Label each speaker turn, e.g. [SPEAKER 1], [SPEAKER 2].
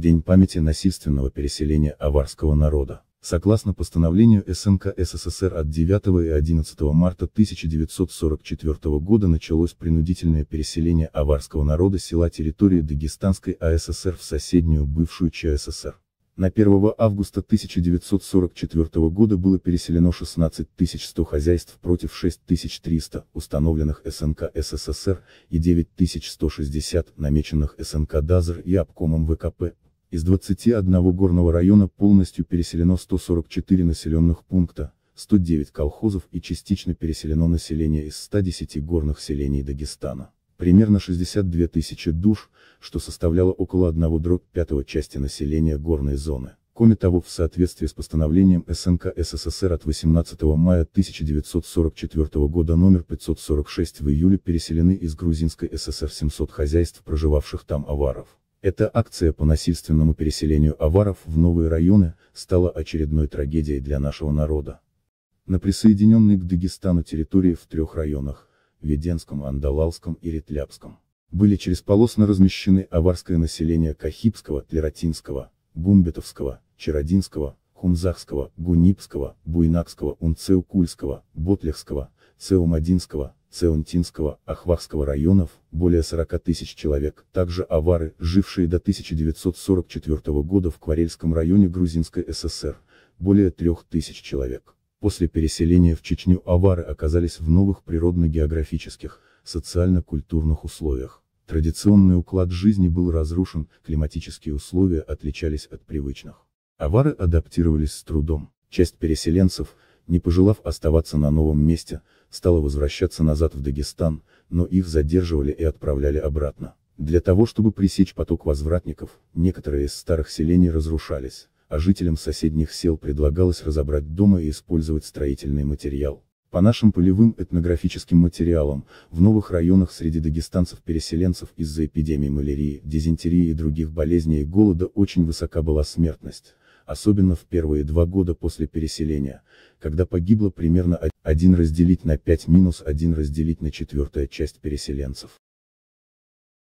[SPEAKER 1] День памяти насильственного переселения аварского народа. Согласно постановлению СНК СССР от 9 и 11 марта 1944 года началось принудительное переселение аварского народа с села территории Дагестанской АССР в соседнюю бывшую ЧССР. На 1 августа 1944 года было переселено 16 100 хозяйств против 6300, установленных СНК СССР, и 9160, намеченных СНК ДАЗР и обкомом ВКП. Из 21 горного района полностью переселено 144 населенных пункта, 109 колхозов и частично переселено население из 110 горных селений Дагестана. Примерно 62 тысячи душ, что составляло около 1/5 части населения горной зоны. Кроме того, в соответствии с постановлением СНК СССР от 18 мая 1944 года номер 546 в июле переселены из Грузинской ССР 700 хозяйств, проживавших там аваров. Эта акция по насильственному переселению аваров в новые районы стала очередной трагедией для нашего народа. На присоединенной к Дагестану территории в 3 районах – Веденском, Андалалском и Ретляпском – были черезполосно размещены аварское население Кахибского, Тлератинского, Бумбетовского, Чародинского, Хунзахского, Гунипского, Буйнакского, Унцеукульского, Ботлехского, Цеумадинского, Цеунтинского, Ахвахского районов, более 40 тысяч человек, также авары, жившие до 1944 года в Кварельском районе Грузинской ССР, более 3000 человек. После переселения в Чечню авары оказались в новых природно-географических, социально-культурных условиях. Традиционный уклад жизни был разрушен, климатические условия отличались от привычных. Авары адаптировались с трудом. Часть переселенцев, не пожелав оставаться на новом месте, стала возвращаться назад в Дагестан, но их задерживали и отправляли обратно. Для того чтобы пресечь поток возвратников, некоторые из старых селений разрушались, а жителям соседних сел предлагалось разобрать дома и использовать строительный материал. По нашим полевым этнографическим материалам, в новых районах среди дагестанцев-переселенцев из-за эпидемии малярии, дизентерии и других болезней и голода очень высока была смертность, особенно в первые 2 года после переселения, когда погибло примерно 1 разделить на 5 минус 1 разделить на 4 часть переселенцев.